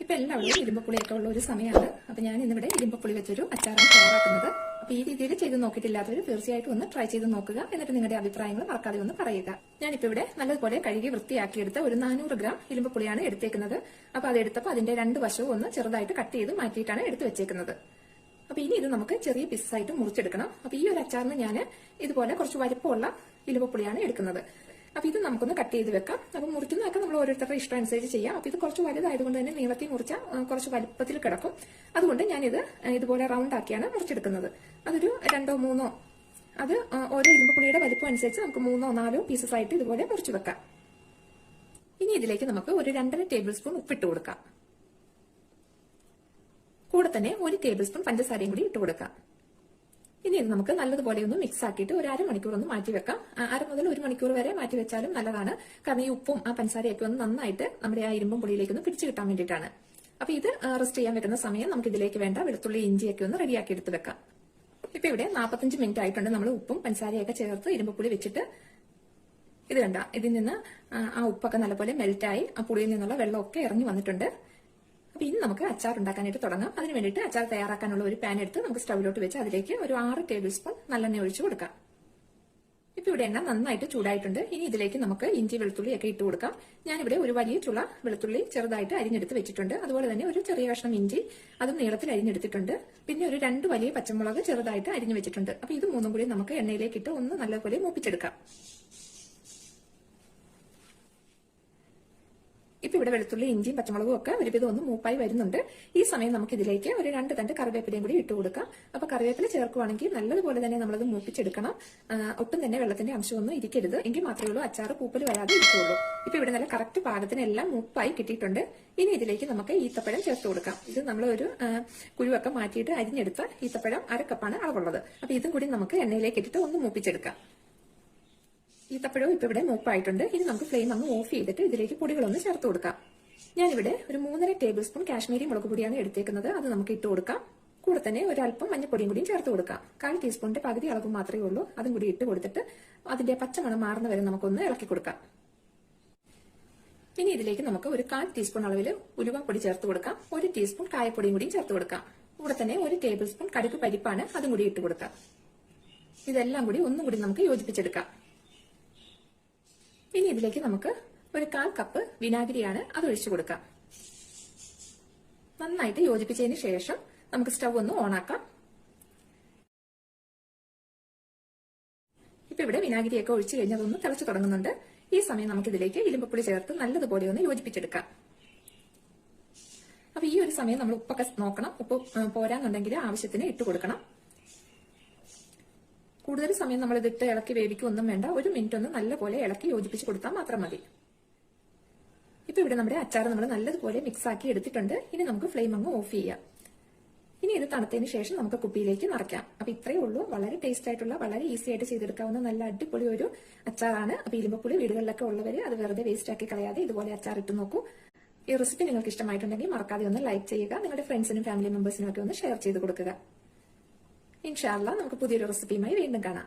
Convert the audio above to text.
ഇപ്പൊ എല്ലാവരും ഇരുമ്പപ്പുളിയൊക്കെ ഉള്ള ഒരു സമയമാണ്. അപ്പൊ ഞാൻ ഇന്നിവിടെ ഇരുമ്പപ്പുളി വെച്ചൊരു അച്ചാറാണ് തയ്യാറാക്കുന്നത്. അപ്പൊ ഈ രീതിയിൽ ചെയ്ത് നോക്കിയിട്ടില്ലാത്തവർ തീർച്ചയായിട്ടും ഒന്ന് ട്രൈ ചെയ്ത് നോക്കുക. എന്നിട്ട് നിങ്ങളുടെ അഭിപ്രായങ്ങൾ മറക്കാതെ ഒന്ന് പറയുക. ഞാനിപ്പോ ഇവിടെ നല്ലതുപോലെ കഴുകി വൃത്തിയാക്കിയെടുത്ത ഒരു 400 ഗ്രാം ഇരുമ്പപ്പുളിയാണ് എടുത്തേക്കുന്നത്. അപ്പൊ അതെടുത്തപ്പോൾ അതിന്റെ രണ്ട് വശവും ഒന്ന് ചെറുതായിട്ട് കട്ട് ചെയ്ത് മാറ്റിയിട്ടാണ് എടുത്തു വെച്ചേക്കുന്നത്. അപ്പൊ ഇനി ഇത് നമുക്ക് ചെറിയ പീസായിട്ട് മുറിച്ചെടുക്കണം. അപ്പൊ ഈ ഒരു അച്ചാറിന് ഞാൻ ഇതുപോലെ കുറച്ച് വലിപ്പമുള്ള ഇരുമ്പപ്പുളിയാണ് എടുക്കുന്നത്. അപ്പൊ ഇത് നമുക്കൊന്ന് കട്ട് ചെയ്ത് വെക്കാം. അപ്പൊ മുറിക്കുന്നതൊക്കെ നമ്മൾ ഓരോരുത്തരുടെ ഇഷ്ടം അനുസരിച്ച് ചെയ്യാം. അപ്പൊ ഇത് കുറച്ച് വലുതായതുകൊണ്ട് തന്നെ നീളത്തിൽ മുറിച്ചാൽ കുറച്ച് വലിപ്പത്തിൽ കിടക്കും. അതുകൊണ്ട് ഞാനിത് ഇതുപോലെ റൗണ്ട് ആക്കിയാണ് മുറിച്ചെടുക്കുന്നത്. അതൊരു 2-3 അത് ഓരോ ഇരുമ്പപ്പുളിയുടെ വലിപ്പം അനുസരിച്ച് നമുക്ക് 3-4 പീസസ് ആയിട്ട് ഇതുപോലെ മുറിച്ച് വെക്കാം. ഇനി ഇതിലേക്ക് നമുക്ക് ഒരു 2.5 ടേബിൾ സ്പൂൺ ഉപ്പിട്ട് കൊടുക്കാം. കൂടെ തന്നെ 1 ടേബിൾ സ്പൂൺ പഞ്ചസാരയും കൂടി ഇട്ട് കൊടുക്കാം. ഇനി ഇത് നമുക്ക് നല്ലതുപോലെ ഒന്ന് മിക്സ് ആക്കിയിട്ട് ഒരു അരമണിക്കൂർ ഒന്ന് മാറ്റി വെക്കാം. 1/2 മുതൽ 1 മണിക്കൂർ വരെ മാറ്റി വെച്ചാലും നല്ലതാണ്. കാരണം ഈ ഉപ്പും ആ പഞ്ചസാരയൊക്കെ ഒന്ന് നന്നായിട്ട് നമ്മുടെ ആ ഇരുമ്പും പുളിയിലേക്ക് ഒന്ന് പിടിച്ചു കിട്ടാൻ വേണ്ടിയിട്ടാണ്. അപ്പൊ ഇത് റെസ്റ്റ് ചെയ്യാൻ വെക്കുന്ന സമയം നമുക്ക് ഇതിലേക്ക് വേണ്ട വെളുത്തുള്ളി ഇഞ്ചിയൊക്കെ ഒന്ന് റെഡിയാക്കി എടുത്ത് വെക്കാം. ഇപ്പൊ ഇവിടെ 45 മിനിറ്റ് ആയിട്ടുണ്ട് നമ്മൾ ഉപ്പും പഞ്ചസാരയൊക്കെ ചേർത്ത് ഇരുമ്പുപുളി വെച്ചിട്ട്. ഇത് കണ്ട, ഇതിൽ നിന്ന് ആ ഉപ്പൊക്കെ നല്ലപോലെ മെൽറ്റായി ആ പുളിയിൽ നിന്നുള്ള വെള്ളമൊക്കെ ഇറങ്ങി വന്നിട്ടുണ്ട്. അപ്പൊ ഇനി നമുക്ക് അച്ചാർ ഉണ്ടാക്കാനായിട്ട് തുടങ്ങാം. അതിന് വേണ്ടിയിട്ട് അച്ചാർ തയ്യാറാക്കാനുള്ള ഒരു പാൻ എടുത്ത് നമുക്ക് സ്റ്റൗവിലോട്ട് വെച്ച് അതിലേക്ക് ഒരു 6 ടേബിൾ സ്പൂൺ നല്ലെണ്ണ ഒഴിച്ചു കൊടുക്കാം. ഇപ്പൊ ഇവിടെ എണ്ണ നന്നായിട്ട് ചൂടായിട്ടുണ്ട്. ഇനി ഇതിലേക്ക് നമുക്ക് ഇഞ്ചി വെളുത്തുള്ളി ഒക്കെ ഇട്ട് കൊടുക്കാം. ഞാനിവിടെ ഒരു വലിയ ചുള വെളുത്തുള്ളി ചെറുതായിട്ട് അരിഞ്ഞെടുത്ത് വെച്ചിട്ടുണ്ട്. അതുപോലെ തന്നെ ഒരു ചെറിയ കഷ്ണം ഇഞ്ചി അതും നീളത്തിൽ അരിഞ്ഞെടുത്തിട്ടുണ്ട്. പിന്നെ ഒരു 2 വലിയ പച്ചമുളക് ചെറുതായിട്ട് അരിഞ്ഞു വെച്ചിട്ടുണ്ട്. അപ്പൊ ഇത് മൂന്നും കൂടി നമുക്ക് എണ്ണയിലേക്ക് ഇട്ട് ഒന്ന് നല്ലപോലെ മൂപ്പിച്ചെടുക്കാം. ഇപ്പൊ ഇവിടെ വെളുത്തുള്ളി ഇഞ്ചിയും പച്ചമുളകും ഒക്കെ ഒരുവിധം ഒന്ന് മൂപ്പായി വരുന്നുണ്ട്. ഈ സമയം നമുക്ക് ഇതിലേക്ക് ഒരു 2 തണ്ട് കറിവേപ്പിലയും കൂടി ഇട്ട് കൊടുക്കാം. അപ്പൊ കറിവേപ്പില ചേർക്കുവാണെങ്കിൽ നല്ലതുപോലെ തന്നെ നമ്മളത് മൂപ്പിച്ചെടുക്കണം. ഒട്ടും തന്നെ വെള്ളത്തിന്റെ അംശമൊന്നും ഇരിക്കരുത്. എങ്കിൽ മാത്രമേ ഉള്ളൂ അച്ചാറ് പൂപ്പൽ വരാതെ ഇരിക്കുള്ളൂ. ഇപ്പൊ ഇവിടെ നല്ല കറക്റ്റ് പാകത്തിന് എല്ലാം മൂപ്പായി കിട്ടിയിട്ടുണ്ട്. ഇനി ഇതിലേക്ക് നമുക്ക് ഈത്തപ്പഴം ചേർത്ത് കൊടുക്കാം. ഇത് നമ്മൾ ഒരു കുരുവൊക്കെ മാറ്റിയിട്ട് അരിഞ്ഞെടുത്ത ഈത്തപ്പഴം 1/2 കപ്പാണ് അളവുള്ളത്. അപ്പൊ ഇതും കൂടി നമുക്ക് എണ്ണയിലേക്ക് ഇട്ടിട്ട് ഒന്ന് മൂപ്പിച്ചെടുക്കാം. ഈത്തപ്പഴവും ഇപ്പൊ ഇവിടെ മൂപ്പായിട്ടുണ്ട്. ഇനി നമുക്ക് ഫ്ലെയിം അങ്ങ് ഓഫ് ചെയ്തിട്ട് ഇതിലേക്ക് പൊടികളൊന്ന് ചേർത്ത് കൊടുക്കാം. ഞാനിവിടെ ഒരു 3.5 ടേബിൾ സ്പൂൺ കാശ്മീരി മുളക് പൊടിയാണ് എടുത്തേക്കുന്നത്. അത് നമുക്ക് ഇട്ട് കൊടുക്കാം. കൂടെ തന്നെ ഒരല്പം മഞ്ഞപ്പൊടിയും കൂടിയും ചേർത്ത് കൊടുക്കാം. 1/4 ടീസ്പൂണിന്റെ പകുതി അളവ് മാത്രമേ ഉള്ളൂ. അതും കൂടി ഇട്ട് കൊടുത്തിട്ട് അതിന്റെ പച്ചമണം മാറുന്ന വരെ നമുക്കൊന്ന് ഇളക്കി കൊടുക്കാം. ഇനി ഇതിലേക്ക് നമുക്ക് ഒരു 1/4 ടീസ്പൂൺ അളവിൽ ഉലുവപ്പൊടി ചേർത്ത് കൊടുക്കാം. 1 ടീസ്പൂൺ കായപ്പൊടിയും കൂടിയും ചേർത്ത് കൊടുക്കാം. കൂടെ തന്നെ 1 ടേബിൾ സ്പൂൺ കടുക് പരിപ്പാണ്, അതും കൂടി ഇട്ട് കൊടുക്കാം. ഇതെല്ലാം കൂടി ഒന്നും കൂടി നമുക്ക് യോജിപ്പിച്ചെടുക്കാം. ഇനി ഇതിലേക്ക് നമുക്ക് ഒരു 1/4 കപ്പ് വിനാഗിരിയാണ്, അത് ഒഴിച്ചു കൊടുക്കാം. നന്നായിട്ട് യോജിപ്പിച്ചതിന് ശേഷം നമുക്ക് സ്റ്റൗ ഒന്ന് ഓണാക്കാം. ഇപ്പൊ ഇവിടെ വിനാഗിരിയൊക്കെ ഒഴിച്ചു കഴിഞ്ഞാൽ അതൊന്ന് തിളച്ചു തുടങ്ങുന്നുണ്ട്. ഈ സമയം നമുക്ക് ഇതിലേക്ക് ഇരുമ്പപ്പുളി ചേർത്ത് നല്ലതുപോലെ ഒന്ന് യോജിപ്പിച്ചെടുക്കാം. അപ്പൊ ഈ ഒരു സമയം നമ്മൾ ഉപ്പൊക്കെ നോക്കണം. ഉപ്പ് പോരാന്നുണ്ടെങ്കിൽ ആവശ്യത്തിന് ഇട്ട് കൊടുക്കണം. കൂടുതൽ സമയം നമ്മൾ ഇതിട്ട് ഇളക്കി വേവിക്കൊന്നും വേണ്ട. 1 മിനിറ്റ് ഒന്ന് നല്ലപോലെ ഇളക്കി യോജിപ്പിച്ച് കൊടുത്താൽ മാത്രം മതി. ഇപ്പൊ ഇവിടെ നമ്മുടെ അച്ചാർ നമ്മൾ നല്ലതുപോലെ മിക്സ് ആക്കി എടുത്തിട്ടുണ്ട്. ഇനി നമുക്ക് ഫ്ലെയിം അങ്ങ് ഓഫ് ചെയ്യാം. ഇനി ഇത് തണുത്തതിന് ശേഷം നമുക്ക് കുപ്പിയിലേക്ക് നിറയ്ക്കാം. അപ്പൊ ഇത്രയേ ഉള്ളൂ. വളരെ ടേസ്റ്റ് ആയിട്ടുള്ള, വളരെ ഈസി ആയിട്ട് ചെയ്തെടുക്കാവുന്ന നല്ല അടിപൊളി ഒരു അച്ചാറാണ്. അപ്പൊ ഇരുമ്പപ്പുളി വീടുകളിലൊക്കെ ഉള്ളവര് അത് വെറുതെ വേസ്റ്റ് ആക്കി കളയാതെ ഇതുപോലെ അച്ചാർ ഇട്ട് നോക്കൂ. ഈ റെസിപ്പി നിങ്ങൾക്ക് ഇഷ്ടമായിട്ടുണ്ടെങ്കിൽ മറക്കാതെ ഒന്ന് ലൈക്ക് ചെയ്യുക. നിങ്ങളുടെ ഫ്രണ്ട്സിനും ഫാമിലി മെമ്പേഴ്സിനും ഒക്കെ ഒന്ന് ഷെയർ ചെയ്ത് കൊടുക്കുക. ഇൻഷാ അല്ലാഹ് നമുക്ക് പുതിയൊരു റെസിപ്പിയുമായി വീണ്ടും കാണാം.